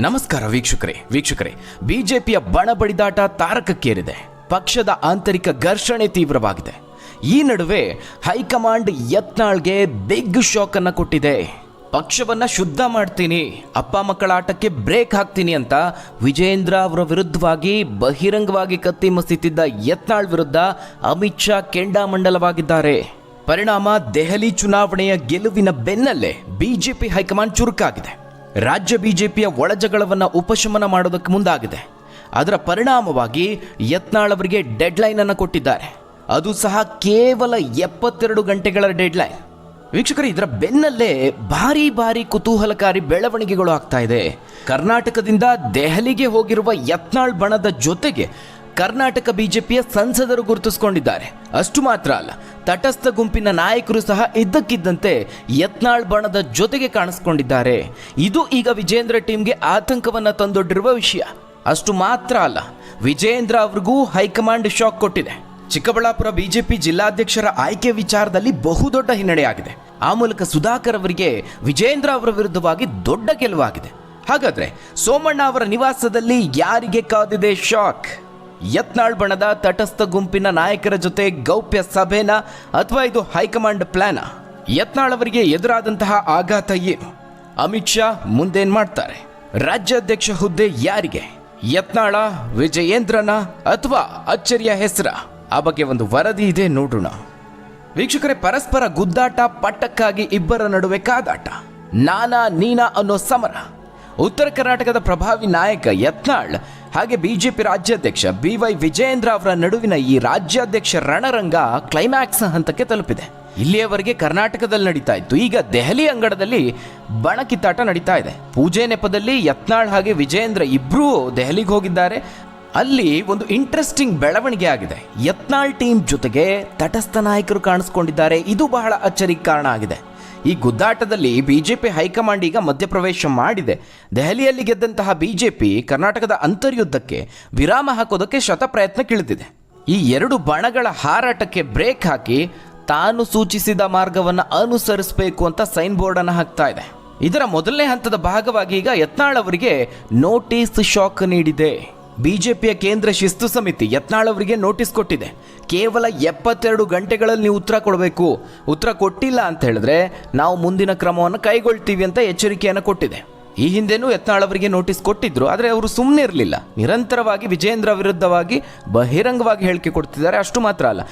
ನಮಸ್ಕಾರ ವೀಕ್ಷಕರೇ ಬಿಜೆಪಿಯ ಬಣ ಬಡಿದಾಟ ತಾರಕಕ್ಕೇರಿದೆ. ಪಕ್ಷದ ಆಂತರಿಕ ಘರ್ಷಣೆ ತೀವ್ರವಾಗಿದೆ. ಈ ನಡುವೆ ಹೈಕಮಾಂಡ್ ಯತ್ನಾಳ್ಗೆ ಬಿಗ್ ಶಾಕ್ ಅನ್ನ ಕೊಟ್ಟಿದೆ. ಪಕ್ಷವನ್ನ ಶುದ್ಧ ಮಾಡ್ತೀನಿ, ಅಪ್ಪ ಮಕ್ಕಳ ಆಟಕ್ಕೆ ಬ್ರೇಕ್ ಹಾಕ್ತೀನಿ ಅಂತ ವಿಜಯೇಂದ್ರ ಅವರ ವಿರುದ್ಧವಾಗಿ ಬಹಿರಂಗವಾಗಿ ಕತ್ತಿ ಮಸೀತಿದ್ದ ಯತ್ನಾಳ್ ವಿರುದ್ಧ ಅಮಿತ್ ಶಾ ಕೆಂಡಾಮಂಡಲವಾಗಿದ್ದಾರೆ. ಪರಿಣಾಮ ದೆಹಲಿ ಚುನಾವಣೆಯ ಗೆಲುವಿನ ಬೆನ್ನಲ್ಲೇ ಬಿಜೆಪಿ ಹೈಕಮಾಂಡ್ ಚುರುಕಾಗಿದೆ. ರಾಜ್ಯ ಬಿಜೆಪಿಯ ಒಳಜಗಳವನ್ನು ಉಪಶಮನ ಮಾಡೋದಕ್ಕೆ ಮುಂದಾಗಿದೆ. ಅದರ ಪರಿಣಾಮವಾಗಿ ಯತ್ನಾಳ್ ಅವರಿಗೆ ಡೆಡ್ಲೈನ್ ಅನ್ನು ಕೊಟ್ಟಿದ್ದಾರೆ. ಅದು ಸಹ ಕೇವಲ 72 ಗಂಟೆಗಳ ಡೆಡ್ಲೈನ್. ವೀಕ್ಷಕರು, ಇದರ ಬೆನ್ನಲ್ಲೇ ಭಾರಿ ಕುತೂಹಲಕಾರಿ ಬೆಳವಣಿಗೆಗಳು ಆಗ್ತಾ ಇದೆ. ಕರ್ನಾಟಕದಿಂದ ದೆಹಲಿಗೆ ಹೋಗಿರುವ ಯತ್ನಾಳ್ ಬಣದ ಜೊತೆಗೆ ಕರ್ನಾಟಕ ಬಿಜೆಪಿಯ ಸಂಸದರು ಗುರುತಿಸಿಕೊಂಡಿದ್ದಾರೆ. ಅಷ್ಟು ಮಾತ್ರ ಅಲ್ಲ, ತಟಸ್ಥ ಗುಂಪಿನ ನಾಯಕರು ಸಹ ಇದ್ದಕ್ಕಿದ್ದಂತೆ ಯತ್ನಾಳ್ ಬಣದ ಜೊತೆಗೆ ಕಾಣಿಸ್ಕೊಂಡಿದ್ದಾರೆ. ಇದು ಈಗ ವಿಜೇಂದ್ರ ಟೀಮ್ಗೆ ಆತಂಕವನ್ನ ತಂದೊಡ್ಡಿರುವ ವಿಷಯ. ಅಷ್ಟು ಮಾತ್ರ ಅಲ್ಲ, ವಿಜೇಂದ್ರ ಅವ್ರಿಗೂ ಹೈಕಮಾಂಡ್ ಶಾಕ್ ಕೊಟ್ಟಿದೆ. ಚಿಕ್ಕಬಳ್ಳಾಪುರ ಬಿಜೆಪಿ ಜಿಲ್ಲಾಧ್ಯಕ್ಷರ ಆಯ್ಕೆ ವಿಚಾರದಲ್ಲಿ ಬಹುದೊಡ್ಡ ಹಿನ್ನಡೆಯಾಗಿದೆ. ಆ ಮೂಲಕ ಸುಧಾಕರ್ ಅವರಿಗೆ ವಿಜೇಂದ್ರ ಅವರ ವಿರುದ್ಧವಾಗಿ ದೊಡ್ಡ ಗೆಲುವಾಗಿದೆ. ಹಾಗಾದ್ರೆ ಸೋಮಣ್ಣ ಅವರ ನಿವಾಸದಲ್ಲಿ ಯಾರಿಗೆ ಕಾದಿದೆ ಶಾಕ್? ಯತ್ನಾಳ್ ಬಣದ ತಟಸ್ಥ ಗುಂಪಿನ ನಾಯಕರ ಜೊತೆ ಗೌಪ್ಯ ಸಭೆನಾ ಅಥವಾ ಇದು ಹೈಕಮಾಂಡ್ ಪ್ಲಾನ? ಯತ್ನಾಳ್ ಅವರಿಗೆ ಎದುರಾದಂತಹ ಆಘಾತ ಏನು? ಅಮಿತ್ ಶಾ ಮುಂದೇನ್ ಮಾಡ್ತಾರೆ? ರಾಜ್ಯಾಧ್ಯಕ್ಷ ಹುದ್ದೆ ಯಾರಿಗೆ? ಯತ್ನಾಳ, ವಿಜಯೇಂದ್ರನ ಅಥವಾ ಅಚ್ಚರಿಯ ಹೆಸರ? ಆ ಬಗ್ಗೆ ಒಂದು ವರದಿ ಇದೆ, ನೋಡೋಣ. ವೀಕ್ಷಕರೇ, ಪರಸ್ಪರ ಗುದ್ದಾಟ, ಪಟ್ಟಕ್ಕಾಗಿ ಇಬ್ಬರ ನಡುವೆ ಕಾದಾಟ, ನಾನಾ ನೀನಾ ಅನ್ನೋ ಸಮರ. ಉತ್ತರ ಕರ್ನಾಟಕದ ಪ್ರಭಾವಿ ನಾಯಕ ಯತ್ನಾಳ್ ಹಾಗೆ ಬಿಜೆಪಿ ರಾಜ್ಯಾಧ್ಯಕ್ಷ BY ವಿಜಯೇಂದ್ರ ಅವರ ನಡುವಿನ ಈ ರಾಜ್ಯಾಧ್ಯಕ್ಷ ರಣರಂಗ ಕ್ಲೈಮ್ಯಾಕ್ಸ್ ಹಂತಕ್ಕೆ ತಲುಪಿದೆ. ಇಲ್ಲಿಯವರೆಗೆ ಕರ್ನಾಟಕದಲ್ಲಿ ನಡೀತಾ ಇತ್ತು, ಈಗ ದೆಹಲಿ ಅಂಗಡದಲ್ಲಿ ಬಣ ಕಿತ್ತಾಟ ನಡೀತಾ ಇದೆ. ಪೂಜೆ ನೆಪದಲ್ಲಿ ಯತ್ನಾಳ್ ಹಾಗೆ ವಿಜಯೇಂದ್ರ ಇಬ್ಬರೂ ದೆಹಲಿಗೆ ಹೋಗಿದ್ದಾರೆ. ಅಲ್ಲಿ ಒಂದು ಇಂಟ್ರೆಸ್ಟಿಂಗ್ ಬೆಳವಣಿಗೆ ಆಗಿದೆ. ಯತ್ನಾಳ್ ಟೀಮ್ ಜೊತೆಗೆ ತಟಸ್ಥ ನಾಯಕರು ಕಾಣಿಸ್ಕೊಂಡಿದ್ದಾರೆ. ಇದು ಬಹಳ ಅಚ್ಚರಿಗೆ ಕಾರಣ ಆಗಿದೆ. ಈ ಗುದ್ದಾಟದಲ್ಲಿ ಬಿಜೆಪಿ ಹೈಕಮಾಂಡ್ ಈಗ ಮಧ್ಯಪ್ರವೇಶ ಮಾಡಿದೆ. ದೆಹಲಿಯಲ್ಲಿ ಗೆದ್ದಂತಹ ಬಿಜೆಪಿ ಕರ್ನಾಟಕದ ಅಂತರ್ಯುದ್ಧಕ್ಕೆ ವಿರಾಮ ಹಾಕೋದಕ್ಕೆ ಶತಪ್ರಯತ್ನಕ್ಕಿಳಿದಿದೆ. ಈ ಎರಡು ಬಣಗಳ ಹಾರಾಟಕ್ಕೆ ಬ್ರೇಕ್ ಹಾಕಿ ತಾನು ಸೂಚಿಸಿದ ಮಾರ್ಗವನ್ನು ಅನುಸರಿಸಬೇಕು ಅಂತ ಸೈನ್ ಬೋರ್ಡ್ ಅನ್ನು ಹಾಕ್ತಾ ಇದೆ. ಇದರ ಮೊದಲನೇ ಹಂತದ ಭಾಗವಾಗಿ ಈಗ ಯತ್ನಾಳ್ ಅವರಿಗೆ ನೋಟಿಸ್ ಶಾಕ್ ನೀಡಿದೆ. ಬಿಜೆಪಿಯ ಕೇಂದ್ರ ಶಿಸ್ತು ಸಮಿತಿ ಯತ್ನಾಳ್ ಅವರಿಗೆ ನೋಟಿಸ್ ಕೊಟ್ಟಿದೆ. ಕೇವಲ 72 ಗಂಟೆಗಳಲ್ಲಿ ನೀವು ಉತ್ತರ ಕೊಡಬೇಕು. ಉತ್ತರ ಕೊಟ್ಟಿಲ್ಲ ಅಂತ ಹೇಳಿದ್ರೆ ನಾವು ಮುಂದಿನ ಕ್ರಮವನ್ನು ಕೈಗೊಳ್ತೀವಿ ಅಂತ ಎಚ್ಚರಿಕೆಯನ್ನು ಕೊಟ್ಟಿದೆ. ಈ ಹಿಂದೆನೂ ಯತ್ನಾಳ್ ಅವರಿಗೆ ನೋಟಿಸ್ ಕೊಟ್ಟಿದ್ರು, ಆದರೆ ಅವರು ಸುಮ್ಮನೆ ಇರಲಿಲ್ಲ. ನಿರಂತರವಾಗಿ ವಿಜಯೇಂದ್ರ ವಿರುದ್ಧವಾಗಿ ಬಹಿರಂಗವಾಗಿ ಹೇಳಿಕೆ ಕೊಡ್ತಿದ್ದಾರೆ. ಅಷ್ಟು ಮಾತ್ರ ಅಲ್ಲ,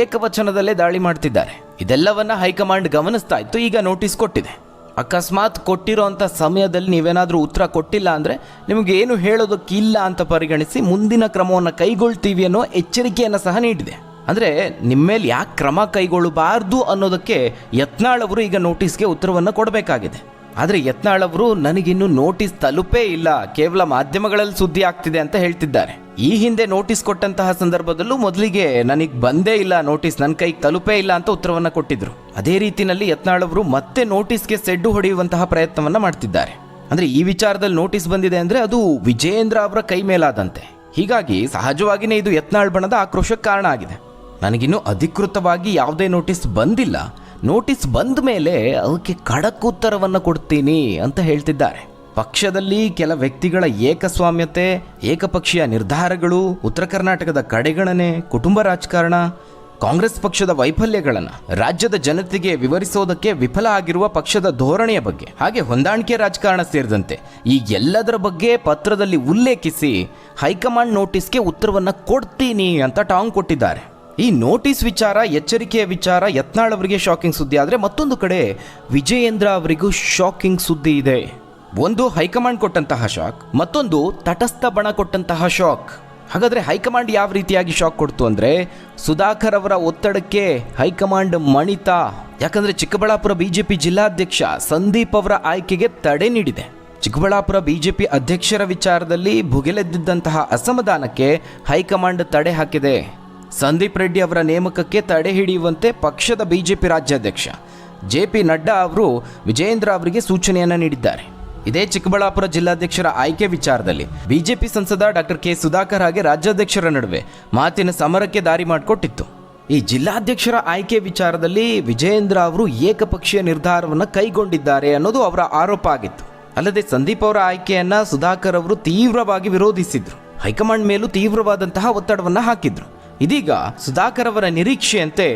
ಏಕವಚನದಲ್ಲೇ ದಾಳಿ ಮಾಡ್ತಿದ್ದಾರೆ. ಇದೆಲ್ಲವನ್ನ ಹೈಕಮಾಂಡ್ ಗಮನಿಸ್ತಾ ಇತ್ತು. ಈಗ ನೋಟಿಸ್ ಕೊಟ್ಟಿದೆ. ಅಕಸ್ಮಾತ್ ಕೊಟ್ಟಿರೋಂಥ ಸಮಯದಲ್ಲಿ ನೀವೇನಾದರೂ ಉತ್ತರ ಕೊಟ್ಟಿಲ್ಲ ಅಂದರೆ ನಿಮಗೆ ಏನು ಹೇಳೋದಕ್ಕಿಲ್ಲ ಅಂತ ಪರಿಗಣಿಸಿ ಮುಂದಿನ ಕ್ರಮವನ್ನು ಕೈಗೊಳ್ತೀವಿ ಅನ್ನೋ ಎಚ್ಚರಿಕೆಯನ್ನು ಸಹ ನೀಡಿದೆ. ಅಂದರೆ ನಿಮ್ಮ ಮೇಲೆ ಯಾಕೆ ಕ್ರಮ ಕೈಗೊಳ್ಳಬಾರ್ದು ಅನ್ನೋದಕ್ಕೆ ಯತ್ನಾಳ್ ಅವರು ಈಗ ನೋಟಿಸ್ಗೆ ಉತ್ತರವನ್ನು ಕೊಡಬೇಕಾಗಿದೆ. ಆದರೆ ಯತ್ನಾಳ್ ಅವರು ನನಗಿನ್ನೂ ನೋಟಿಸ್ ತಲುಪೇ ಇಲ್ಲ, ಕೇವಲ ಮಾಧ್ಯಮಗಳಲ್ಲಿ ಸುದ್ದಿ ಆಗ್ತಿದೆ ಅಂತ ಹೇಳ್ತಿದ್ದಾರೆ. ಈ ಹಿಂದೆ ನೋಟಿಸ್ ಕೊಟ್ಟಂತಹ ಸಂದರ್ಭದಲ್ಲೂ ಮೊದಲಿಗೆ ನನಗೆ ಬಂದೇ ಇಲ್ಲ ನೋಟಿಸ್, ನನ್ನ ಕೈಗೆ ತಲುಪೇ ಇಲ್ಲ ಅಂತ ಉತ್ತರವನ್ನು ಕೊಟ್ಟಿದ್ರು. ಅದೇ ರೀತಿಯಲ್ಲಿ ಯತ್ನಾಳ್ ಅವರು ಮತ್ತೆ ನೋಟಿಸ್ಗೆ ಸೆಡ್ಡು ಹೊಡೆಯುವಂತಹ ಪ್ರಯತ್ನವನ್ನ ಮಾಡ್ತಿದ್ದಾರೆ. ಅಂದ್ರೆ ಈ ವಿಚಾರದಲ್ಲಿ ನೋಟಿಸ್ ಬಂದಿದೆ ಅಂದ್ರೆ ಅದು ವಿಜಯೇಂದ್ರ ಅವರ ಕೈ ಮೇಲಾದಂತೆ. ಹೀಗಾಗಿ ಸಹಜವಾಗಿಯೇ ಇದು ಯತ್ನಾಳ್ ಬಣದ ಆಕ್ರೋಶಕ್ಕೆ ಕಾರಣ ಆಗಿದೆ. ನನಗಿನ್ನೂ ಅಧಿಕೃತವಾಗಿ ಯಾವುದೇ ನೋಟಿಸ್ ಬಂದಿಲ್ಲ, ನೋಟಿಸ್ ಬಂದ ಮೇಲೆ ಅದಕ್ಕೆ ಖಡಕ್ ಉತ್ತರವನ್ನು ಕೊಡ್ತೀನಿ ಅಂತ ಹೇಳ್ತಿದ್ದಾರೆ. ಪಕ್ಷದಲ್ಲಿ ಕೆಲ ವ್ಯಕ್ತಿಗಳ ಏಕಸ್ವಾಮ್ಯತೆ, ಏಕಪಕ್ಷೀಯ ನಿರ್ಧಾರಗಳು, ಉತ್ತರ ಕರ್ನಾಟಕದ ಕಡೆಗಣನೆ, ಕುಟುಂಬ ರಾಜಕಾರಣ, ಕಾಂಗ್ರೆಸ್ ಪಕ್ಷದ ವೈಫಲ್ಯಗಳನ್ನು ರಾಜ್ಯದ ಜನತೆಗೆ ವಿವರಿಸೋದಕ್ಕೆ ವಿಫಲ ಆಗಿರುವ ಪಕ್ಷದ ಧೋರಣೆಯ ಬಗ್ಗೆ, ಹಾಗೆ ಹೊಂದಾಣಿಕೆ ರಾಜಕಾರಣ ಸೇರಿದಂತೆ ಈ ಎಲ್ಲದರ ಬಗ್ಗೆ ಪತ್ರದಲ್ಲಿ ಉಲ್ಲೇಖಿಸಿ ಹೈಕಮಾಂಡ್ ನೋಟಿಸ್ಗೆ ಉತ್ತರವನ್ನು ಕೊಡ್ತೀನಿ ಅಂತ ಟಾಂಗ್ ಕೊಟ್ಟಿದ್ದಾರೆ. ಈ ನೋಟಿಸ್ ವಿಚಾರ, ಎಚ್ಚರಿಕೆಯ ವಿಚಾರ ಯತ್ನಾಳ್ ಅವರಿಗೆ ಶಾಕಿಂಗ್ ಸುದ್ದಿ ಆದರೆ ಮತ್ತೊಂದು ಕಡೆ ವಿಜಯೇಂದ್ರ ಅವರಿಗೂ ಶಾಕಿಂಗ್ ಸುದ್ದಿ ಇದೆ. ಒಂದು ಹೈಕಮಾಂಡ್ ಕೊಟ್ಟಂತಹ ಶಾಕ್, ಮತ್ತೊಂದು ತಟಸ್ಥ ಬಣ ಕೊಟ್ಟಂತಹ ಶಾಕ್. ಹಾಗಾದರೆ ಹೈಕಮಾಂಡ್ ಯಾವ ರೀತಿಯಾಗಿ ಶಾಕ್ ಕೊಡ್ತು ಅಂದರೆ, ಸುಧಾಕರ್ ಅವರ ಒತ್ತಡಕ್ಕೆ ಹೈಕಮಾಂಡ್ ಮಣಿತ. ಯಾಕಂದರೆ ಚಿಕ್ಕಬಳ್ಳಾಪುರ ಬಿಜೆಪಿ ಜಿಲ್ಲಾಧ್ಯಕ್ಷ ಸಂದೀಪ್ ಅವರ ಆಯ್ಕೆಗೆ ತಡೆ ನೀಡಿದೆ. ಚಿಕ್ಕಬಳ್ಳಾಪುರ ಬಿಜೆಪಿ ಅಧ್ಯಕ್ಷರ ವಿಚಾರದಲ್ಲಿ ಭುಗಿಲೆದ್ದಿದ್ದಂತಹ ಅಸಮಾಧಾನಕ್ಕೆ ಹೈಕಮಾಂಡ್ ತಡೆ ಹಾಕಿದೆ. ಸಂದೀಪ್ ರೆಡ್ಡಿ ಅವರ ನೇಮಕಕ್ಕೆ ತಡೆ ಹಿಡಿಯುವಂತೆ ಪಕ್ಷದ ಬಿಜೆಪಿ ರಾಜ್ಯಾಧ್ಯಕ್ಷ JP ನಡ್ಡಾ ಅವರು ವಿಜಯೇಂದ್ರ ಅವರಿಗೆ ಸೂಚನೆಯನ್ನು ನೀಡಿದ್ದಾರೆ. ಇದೇ ಚಿಕ್ಕಬಳ್ಳಾಪುರ ಜಿಲ್ಲಾಧ್ಯಕ್ಷರ ಆಯ್ಕೆ ವಿಚಾರದಲ್ಲಿ ಬಿಜೆಪಿ ಸಂಸದ ಡಾಕ್ಟರ್ ಕೆ ಸುಧಾಕರ್ ಹಾಗೆ ರಾಜ್ಯಾಧ್ಯಕ್ಷರ ನಡುವೆ ಮಾತಿನ ಸಮರಕ್ಕೆ ದಾರಿ ಮಾಡಿಕೊಟ್ಟಿತ್ತು. ಈ ಜಿಲ್ಲಾಧ್ಯಕ್ಷರ ಆಯ್ಕೆ ವಿಚಾರದಲ್ಲಿ ವಿಜಯೇಂದ್ರ ಅವರು ಏಕಪಕ್ಷೀಯ ನಿರ್ಧಾರವನ್ನು ಕೈಗೊಂಡಿದ್ದಾರೆ ಅನ್ನೋದು ಅವರ ಆರೋಪ ಆಗಿತ್ತು. ಅಲ್ಲದೆ ಸಂದೀಪ್ ಅವರ ಆಯ್ಕೆಯನ್ನ ಸುಧಾಕರ್ ಅವರು ತೀವ್ರವಾಗಿ ವಿರೋಧಿಸಿದ್ರು. ಹೈಕಮಾಂಡ್ ಮೇಲೂ ತೀವ್ರವಾದಂತಹ ಒತ್ತಡವನ್ನ ಹಾಕಿದ್ರು. ಇದೀಗ ಸುಧಾಕರ್ ಅವರ ನಿರೀಕ್ಷೆಯಂತೆ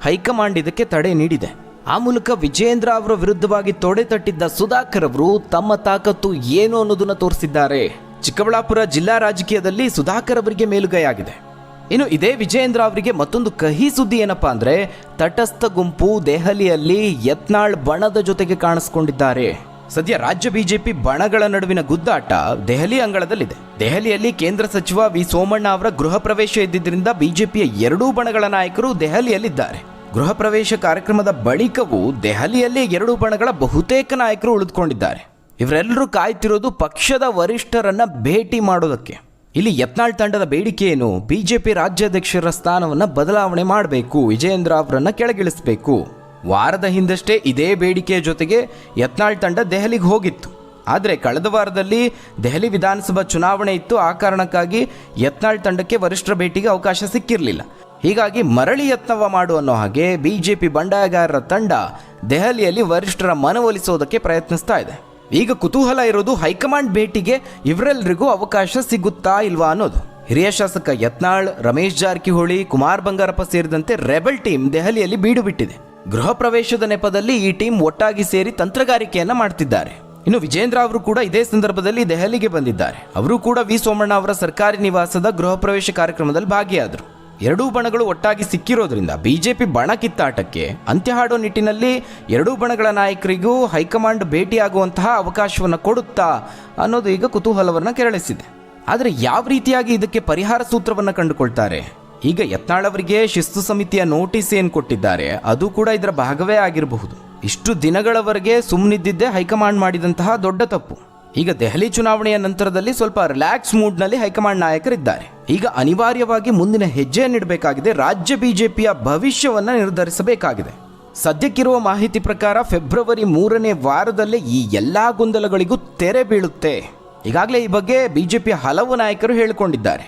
ಹೈಕಮಾಂಡ್ ಇದಕ್ಕೆ ತಡೆ ನೀಡಿದೆ. ಆ ಮೂಲಕ ವಿಜೇಂದ್ರ ಅವರ ವಿರುದ್ಧವಾಗಿ ತೊಡೆ ತಟ್ಟಿದ್ದ ಸುಧಾಕರ್ ಅವರು ತಮ್ಮ ತಾಕತ್ತು ಏನು ಅನ್ನೋದನ್ನ ತೋರಿಸಿದ್ದಾರೆ. ಚಿಕ್ಕಬಳ್ಳಾಪುರ ಜಿಲ್ಲಾ ರಾಜಕೀಯದಲ್ಲಿ ಸುಧಾಕರ್ ಅವರಿಗೆ ಮೇಲುಗೈ ಆಗಿದೆ. ಇನ್ನು ಇದೇ ವಿಜೇಂದ್ರ ಅವರಿಗೆ ಮತ್ತೊಂದು ಕಹಿ ಸುದ್ದಿ ಏನಪ್ಪಾ ಅಂದ್ರೆ, ತಟಸ್ಥ ಗುಂಪು ದೆಹಲಿಯಲ್ಲಿ ಯತ್ನಾಳ್ ಬಣದ ಜೊತೆಗೆ ಕಾಣಿಸ್ಕೊಂಡಿದ್ದಾರೆ. ಸದ್ಯ ರಾಜ್ಯ ಬಿಜೆಪಿ ಬಣಗಳ ನಡುವಿನ ಗುದ್ದಾಟ ದೆಹಲಿ ಅಂಗಳದಲ್ಲಿದೆ. ದೆಹಲಿಯಲ್ಲಿ ಕೇಂದ್ರ ಸಚಿವ ವಿ ಸೋಮಣ್ಣ ಅವರ ಗೃಹ ಪ್ರವೇಶ ಇದ್ದಿದ್ದರಿಂದ ಬಿಜೆಪಿಯ ಎರಡೂ ಬಣಗಳ ನಾಯಕರು ದೆಹಲಿಯಲ್ಲಿದ್ದಾರೆ. ಗೃಹ ಪ್ರವೇಶ ಕಾರ್ಯಕ್ರಮದ ಬಳಿಕವೂ ದೆಹಲಿಯಲ್ಲಿ ಎರಡೂ ಬಣಗಳ ಬಹುತೇಕ ನಾಯಕರು ಉಳಿದುಕೊಂಡಿದ್ದಾರೆ. ಇವರೆಲ್ಲರೂ ಕಾಯ್ತಿರೋದು ಪಕ್ಷದ ವರಿಷ್ಠರನ್ನ ಭೇಟಿ ಮಾಡೋದಕ್ಕೆ. ಇಲ್ಲಿ ಯತ್ನಾಳ್ ತಂಡದ ಬೇಡಿಕೆ ಏನು? ಬಿಜೆಪಿ ರಾಜ್ಯಾಧ್ಯಕ್ಷರ ಸ್ಥಾನವನ್ನು ಬದಲಾವಣೆ ಮಾಡಬೇಕು, ವಿಜೇಂದ್ರ ಅವರನ್ನ ಕೆಳಗಿಳಿಸಬೇಕು. ವಾರದ ಹಿಂದಷ್ಟೇ ಇದೇ ಬೇಡಿಕೆಯ ಜೊತೆಗೆ ಯತ್ನಾಳ್ ತಂಡ ದೆಹಲಿಗೆ ಹೋಗಿತ್ತು. ಆದರೆ ಕಳೆದ ವಾರದಲ್ಲಿ ದೆಹಲಿ ವಿಧಾನಸಭಾ ಚುನಾವಣೆ ಇತ್ತು. ಆ ಕಾರಣಕ್ಕಾಗಿ ಯತ್ನಾಳ್ ತಂಡಕ್ಕೆ ವರಿಷ್ಠರ ಭೇಟಿಗೆ ಅವಕಾಶ ಸಿಕ್ಕಿರಲಿಲ್ಲ. ಹೀಗಾಗಿ ಮರಳಿ ಯತ್ನವ ಮಾಡು ಅನ್ನೋ ಹಾಗೆ ಬಿಜೆಪಿ ಬಂಡಾಯಗಾರರ ತಂಡ ದೆಹಲಿಯಲ್ಲಿ ವರಿಷ್ಠರ ಮನವೊಲಿಸೋದಕ್ಕೆ ಪ್ರಯತ್ನಿಸ್ತಾ ಇದೆ. ಈಗ ಕುತೂಹಲ ಇರೋದು ಹೈಕಮಾಂಡ್ ಭೇಟಿಗೆ ಇವರೆಲ್ಲರಿಗೂ ಅವಕಾಶ ಸಿಗುತ್ತಾ ಇಲ್ವಾ ಅನ್ನೋದು. ಹಿರಿಯ ಶಾಸಕ ಯತ್ನಾಳ್, ರಮೇಶ್ ಜಾರಕಿಹೊಳಿ, ಕುಮಾರ್ ಬಂಗಾರಪ್ಪ ಸೇರಿದಂತೆ ರೆಬೆಲ್ ಟೀಮ್ ದೆಹಲಿಯಲ್ಲಿ ಬೀಡು ಬಿಟ್ಟಿದೆ. ಗೃಹ ಪ್ರವೇಶದ ನೆಪದಲ್ಲಿ ಈ ಟೀಮ್ ಒಟ್ಟಾಗಿ ಸೇರಿ ತಂತ್ರಗಾರಿಕೆಯನ್ನ ಮಾಡ್ತಿದ್ದಾರೆ. ಇನ್ನು ವಿಜೇಂದ್ರ ಅವರು ಕೂಡ ಇದೇ ಸಂದರ್ಭದಲ್ಲಿ ದೆಹಲಿಗೆ ಬಂದಿದ್ದಾರೆ. ಅವರು ಕೂಡ ವಿ ಸೋಮಣ್ಣ ಅವರ ಸರ್ಕಾರಿ ನಿವಾಸದ ಗೃಹ ಪ್ರವೇಶ ಕಾರ್ಯಕ್ರಮದಲ್ಲಿ ಭಾಗಿಯಾದರು. ಎರಡೂ ಬಣಗಳು ಒಟ್ಟಾಗಿ ಸಿಕ್ಕಿರೋದ್ರಿಂದ ಬಿಜೆಪಿ ಬಣ ಕಿತ್ತಾಟಕ್ಕೆ ಅಂತ್ಯ ಹಾಡೋ ನಿಟ್ಟಿನಲ್ಲಿ ಎರಡೂ ಬಣಗಳ ನಾಯಕರಿಗೂ ಹೈಕಮಾಂಡ್ ಭೇಟಿಯಾಗುವಂತಹ ಅವಕಾಶವನ್ನು ಕೊಡುತ್ತಾ ಅನ್ನೋದು ಈಗ ಕುತೂಹಲವನ್ನು ಕೆರಳಿಸಿದೆ. ಆದರೆ ಯಾವ ರೀತಿಯಾಗಿ ಇದಕ್ಕೆ ಪರಿಹಾರ ಸೂತ್ರವನ್ನು ಕಂಡುಕೊಳ್ತಾರೆ? ಈಗ ಯತ್ನಾಳ್ ಅವರಿಗೆ ಶಿಸ್ತು ಸಮಿತಿಯ ನೋಟಿಸ್ ಏನು ಕೊಟ್ಟಿದ್ದಾರೆ ಅದು ಕೂಡ ಇದರ ಭಾಗವೇ ಆಗಿರಬಹುದು. ಇಷ್ಟು ದಿನಗಳವರೆಗೆ ಸುಮ್ಮನಿದ್ದಿದ್ದೇ ಹೈಕಮಾಂಡ್ ಮಾಡಿದಂತಹ ದೊಡ್ಡ ತಪ್ಪು. ಈಗ ದೆಹಲಿ ಚುನಾವಣೆಯ ನಂತರದಲ್ಲಿ ಸ್ವಲ್ಪ ರಿಲ್ಯಾಕ್ಸ್ ಮೂಡ್ನಲ್ಲಿ ಹೈಕಮಾಂಡ್ ನಾಯಕರಿದ್ದಾರೆ. ಈಗ ಅನಿವಾರ್ಯವಾಗಿ ಮುಂದಿನ ಹೆಜ್ಜೆಯನ್ನಿಡಬೇಕಾಗಿದೆ. ರಾಜ್ಯ ಬಿಜೆಪಿಯ ಭವಿಷ್ಯವನ್ನು ನಿರ್ಧರಿಸಬೇಕಾಗಿದೆ. ಸದ್ಯಕ್ಕಿರುವ ಮಾಹಿತಿ ಪ್ರಕಾರ ಫೆಬ್ರವರಿ 3ನೇ ವಾರದಲ್ಲೇ ಈ ಎಲ್ಲಾ ಗೊಂದಲಗಳಿಗೂ ತೆರೆ ಬೀಳುತ್ತೆ. ಈಗಾಗಲೇ ಈ ಬಗ್ಗೆ ಬಿಜೆಪಿಯ ಹಲವು ನಾಯಕರು ಹೇಳಿಕೊಂಡಿದ್ದಾರೆ.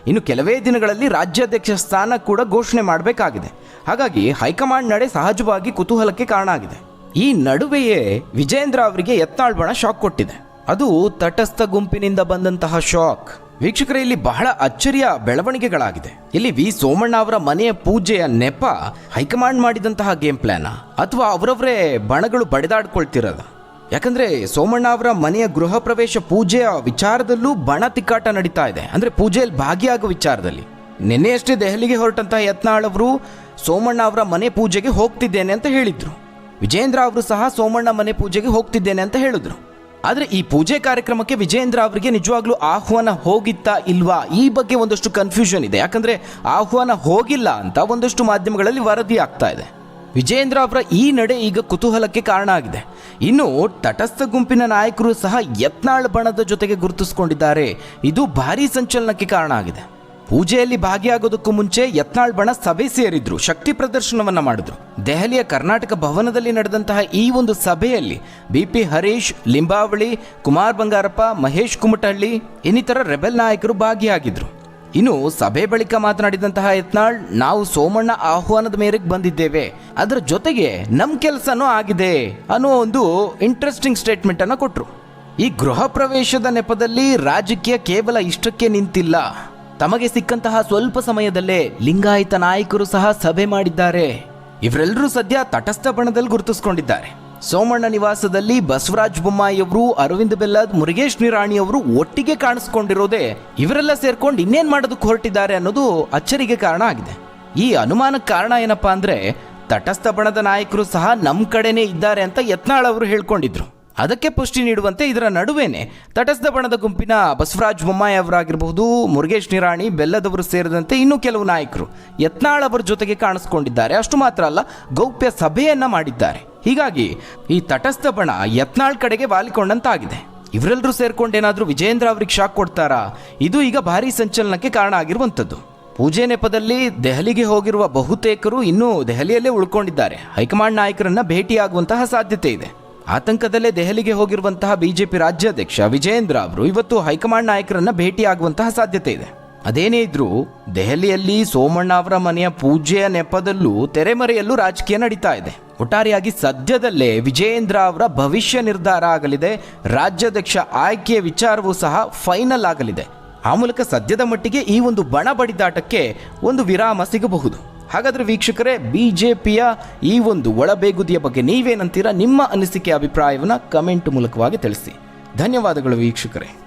ಇನ್ನು ಕೆಲವೇ ದಿನಗಳಲ್ಲಿ ರಾಜ್ಯಾಧ್ಯಕ್ಷ ಸ್ಥಾನ ಕೂಡ ಘೋಷಣೆ ಮಾಡಬೇಕಾಗಿದೆ. ಹಾಗಾಗಿ ಹೈಕಮಾಂಡ್ ನಡೆ ಸಹಜವಾಗಿ ಕುತೂಹಲಕ್ಕೆ ಕಾರಣ ಆಗಿದೆ. ಈ ನಡುವೆಯೇ ವಿಜೇಂದ್ರ ಅವರಿಗೆ ಯತ್ನಾಳ್ ಬಣ ಶಾಕ್ ಕೊಟ್ಟಿದೆ. ಅದು ತಟಸ್ಥ ಗುಂಪಿನಿಂದ ಬಂದಂತಹ ಶಾಕ್. ವೀಕ್ಷಕರೇ, ಇಲ್ಲಿ ಬಹಳ ಅಚ್ಚರಿಯ ಬೆಳವಣಿಗೆಗಳಾಗಿದೆ. ಇಲ್ಲಿ ವಿ ಸೋಮಣ್ಣ ಅವರ ಮನೆಯ ಪೂಜೆಯ ನೆಪ ಹೈಕಮಾಂಡ್ ಮಾಡಿದಂತಹ ಗೇಮ್ ಪ್ಲಾನ್ ಅಥವಾ ಅವರವರೇ ಬಣಗಳು ಬಡಿದಾಡ್ಕೊಳ್ತಿರೋದ? ಯಾಕಂದ್ರೆ ಸೋಮಣ್ಣ ಅವರ ಮನೆಯ ಗೃಹ ಪ್ರವೇಶ ಪೂಜೆಯ ವಿಚಾರದಲ್ಲೂ ಬಣ ತಿಕ್ಕಾಟ ನಡೀತಾ ಇದೆ. ಅಂದ್ರೆ ಪೂಜೆಯಲ್ಲಿ ಭಾಗಿಯಾಗುವ ವಿಚಾರದಲ್ಲಿ ನಿನ್ನೆಯಷ್ಟೇ ದೆಹಲಿಗೆ ಹೊರಟಂತಹ ಯತ್ನಾಳ್ ಅವರು ಸೋಮಣ್ಣ ಅವರ ಮನೆ ಪೂಜೆಗೆ ಹೋಗ್ತಿದ್ದೇನೆ ಅಂತ ಹೇಳಿದ್ರು. ವಿಜೇಂದ್ರ ಅವರು ಸಹ ಸೋಮಣ್ಣ ಮನೆ ಪೂಜೆಗೆ ಹೋಗ್ತಿದ್ದೇನೆ ಅಂತ ಹೇಳಿದ್ರು. ಆದರೆ ಈ ಪೂಜೆ ಕಾರ್ಯಕ್ರಮಕ್ಕೆ ವಿಜೇಂದ್ರ ಅವರಿಗೆ ನಿಜವಾಗ್ಲೂ ಆಹ್ವಾನ ಹೋಗಿತ್ತಾ ಇಲ್ವಾ, ಈ ಬಗ್ಗೆ ಒಂದಷ್ಟು ಕನ್ಫ್ಯೂಷನ್ ಇದೆ. ಯಾಕಂದ್ರೆ ಆಹ್ವಾನ ಹೋಗಿಲ್ಲ ಅಂತ ಒಂದಷ್ಟು ಮಾಧ್ಯಮಗಳಲ್ಲಿ ವರದಿ ಆಗ್ತಾ ಇದೆ. ವಿಜೇಂದ್ರ ಅವರ ಈ ನಡೆ ಈಗ ಕುತೂಹಲಕ್ಕೆ ಕಾರಣ ಆಗಿದೆ. ಇನ್ನು ತಟಸ್ಥ ಗುಂಪಿನ ನಾಯಕರು ಸಹ ಯತ್ನಾಳ್ ಬಣದ ಜೊತೆಗೆ ಗುರುತಿಸಿಕೊಂಡಿದ್ದಾರೆ. ಇದು ಭಾರೀ ಸಂಚಲನಕ್ಕೆ ಕಾರಣ ಆಗಿದೆ. ಪೂಜೆಯಲ್ಲಿ ಭಾಗಿಯಾಗೋದಕ್ಕೂ ಮುಂಚೆ ಯತ್ನಾಳ್ ಬಣ ಸಭೆ ಸೇರಿದ್ರು, ಶಕ್ತಿ ಪ್ರದರ್ಶನವನ್ನ ಮಾಡಿದ್ರು. ದೆಹಲಿಯ ಕರ್ನಾಟಕ ಭವನದಲ್ಲಿ ನಡೆದಂತಹ ಈ ಒಂದು ಸಭೆಯಲ್ಲಿ ಬಿಪಿ ಹರೀಶ್, ಲಿಂಬಾವಳಿ, ಕುಮಾರ್ ಬಂಗಾರಪ್ಪ, ಮಹೇಶ್ ಕುಮಟಹಳ್ಳಿ ಇನ್ನಿತರ ರೆಬೆಲ್ ನಾಯಕರು ಭಾಗಿಯಾಗಿದ್ರು. ಇನ್ನು ಸಭೆ ಬಳಿಕ ಮಾತನಾಡಿದಂತಹ ಯತ್ನಾಳ್, ನಾವು ಸೋಮಣ್ಣ ಆಹ್ವಾನದ ಮೇರೆಗೆ ಬಂದಿದ್ದೇವೆ, ಅದರ ಜೊತೆಗೆ ನಮ್ಮ ಕೆಲಸನೂ ಆಗಿದೆ ಅನ್ನೋ ಒಂದು ಇಂಟ್ರೆಸ್ಟಿಂಗ್ ಸ್ಟೇಟ್ಮೆಂಟ್ ಅನ್ನು ಕೊಟ್ಟರು. ಈ ಗೃಹ ಪ್ರವೇಶದ ನೆಪದಲ್ಲಿ ರಾಜಕೀಯ ಕೇವಲ ಇಷ್ಟಕ್ಕೆ ನಿಂತಿಲ್ಲ. ತಮಗೆ ಸಿಕ್ಕಂತಹ ಸ್ವಲ್ಪ ಸಮಯದಲ್ಲೇ ಲಿಂಗಾಯತ ನಾಯಕರು ಸಹ ಸಭೆ ಮಾಡಿದ್ದಾರೆ. ಇವರೆಲ್ಲರೂ ಸದ್ಯ ತಟಸ್ಥ ಬಣದಲ್ಲಿ ಗುರುತಿಸಿಕೊಂಡಿದ್ದಾರೆ. ಸೋಮಣ್ಣ ನಿವಾಸದಲ್ಲಿ ಬಸವರಾಜ ಬೊಮ್ಮಾಯಿ ಅವರು, ಅರವಿಂದ್ ಬೆಲ್ಲದ್, ಮುರುಗೇಶ್ ನಿರಾಣಿ ಅವರು ಒಟ್ಟಿಗೆ ಕಾಣಿಸ್ಕೊಂಡಿರೋದೇ ಇವರೆಲ್ಲ ಸೇರ್ಕೊಂಡು ಇನ್ನೇನ್ ಮಾಡೋದಕ್ಕೆ ಹೊರಟಿದ್ದಾರೆ ಅನ್ನೋದು ಅಚ್ಚರಿಗೆ ಕಾರಣ ಆಗಿದೆ. ಈ ಅನುಮಾನಕ್ಕೆ ಕಾರಣ ಏನಪ್ಪಾ ಅಂದ್ರೆ, ತಟಸ್ಥ ಬಣದ ನಾಯಕರು ಸಹ ನಮ್ಮ ಕಡೆನೇ ಇದ್ದಾರೆ ಅಂತ ಯತ್ನಾಳ್ ಅವರು ಹೇಳ್ಕೊಂಡಿದ್ರು. ಅದಕ್ಕೆ ಪುಷ್ಟಿ ನೀಡುವಂತೆ ಇದರ ನಡುವೆನೆ ತಟಸ್ಥ ಬಣದ ಗುಂಪಿನ ಬಸವರಾಜ ಬೊಮ್ಮಾಯಿ ಅವರಾಗಿರಬಹುದು, ಮುರುಗೇಶ್ ನಿರಾಣಿ, ಬೆಲ್ಲದವರು ಸೇರಿದಂತೆ ಇನ್ನೂ ಕೆಲವು ನಾಯಕರು ಯತ್ನಾಳ್ ಅವರ ಜೊತೆಗೆ ಕಾಣಿಸ್ಕೊಂಡಿದ್ದಾರೆ. ಅಷ್ಟು ಮಾತ್ರ ಅಲ್ಲ, ಗೌಪ್ಯ ಸಭೆಯನ್ನ ಮಾಡಿದ್ದಾರೆ. ಹೀಗಾಗಿ ಈ ತಟಸ್ಥ ಬಣ ಯತ್ನಾಳ್ ಕಡೆಗೆ ವಾಲಿಕೊಂಡಂತಾಗಿದೆ. ಇವರೆಲ್ಲರೂ ಸೇರ್ಕೊಂಡೇನಾದ್ರೂ ವಿಜೇಂದ್ರ ಅವ್ರಿಗೆ ಶಾಕ್ ಕೊಡ್ತಾರಾ? ಇದು ಈಗ ಭಾರೀ ಸಂಚಲನಕ್ಕೆ ಕಾರಣ ಆಗಿರುವಂಥದ್ದು. ಪೂಜೆ ನೆಪದಲ್ಲಿ ದೆಹಲಿಗೆ ಹೋಗಿರುವ ಬಹುತೇಕರು ಇನ್ನೂ ದೆಹಲಿಯಲ್ಲೇ ಉಳ್ಕೊಂಡಿದ್ದಾರೆ. ಹೈಕಮಾಂಡ್ ನಾಯಕರನ್ನ ಭೇಟಿಯಾಗುವಂತಹ ಸಾಧ್ಯತೆ ಇದೆ. ಆತಂಕದಲ್ಲೇ ದೆಹಲಿಗೆ ಹೋಗಿರುವಂತಹ ಬಿಜೆಪಿ ರಾಜ್ಯಾಧ್ಯಕ್ಷ ವಿಜೇಂದ್ರ ಅವರು ಇವತ್ತು ಹೈಕಮಾಂಡ್ ನಾಯಕರನ್ನ ಭೇಟಿಯಾಗುವಂತಹ ಸಾಧ್ಯತೆ ಇದೆ. ಅದೇನೇ ಇದ್ರೂ ದೆಹಲಿಯಲ್ಲಿ ಸೋಮಣ್ಣ ಅವರ ಮನೆಯ ಪೂಜೆಯ ನೆಪದಲ್ಲೂ ತೆರೆಮರೆಯಲ್ಲೂ ರಾಜಕೀಯ ನಡೀತಾ ಇದೆ. ಒಟ್ಟಾರೆಯಾಗಿ ಸದ್ಯದಲ್ಲೇ ವಿಜಯೇಂದ್ರ ಅವರ ಭವಿಷ್ಯ ನಿರ್ಧಾರ ಆಗಲಿದೆ. ರಾಜ್ಯಾಧ್ಯಕ್ಷ ಆಯ್ಕೆಯ ವಿಚಾರವೂ ಸಹ ಫೈನಲ್ ಆಗಲಿದೆ. ಆ ಮೂಲಕ ಸದ್ಯದ ಮಟ್ಟಿಗೆ ಈ ಒಂದು ಬಣ ಬಡಿದಾಟಕ್ಕೆ ಒಂದು ವಿರಾಮ ಸಿಗಬಹುದು. ಹಾಗಾದರೆ ವೀಕ್ಷಕರೇ, ಬಿಜೆಪಿಯ ಈ ಒಂದು ಒಳಬೇಗುದಿಯ ಬಗ್ಗೆ ನೀವೇನಂತೀರಾ? ನಿಮ್ಮ ಅನಿಸಿಕೆ ಅಭಿಪ್ರಾಯವನ್ನು ಕಮೆಂಟ್ ಮೂಲಕವಾಗಿ ತಿಳಿಸಿ. ಧನ್ಯವಾದಗಳು ವೀಕ್ಷಕರೇ.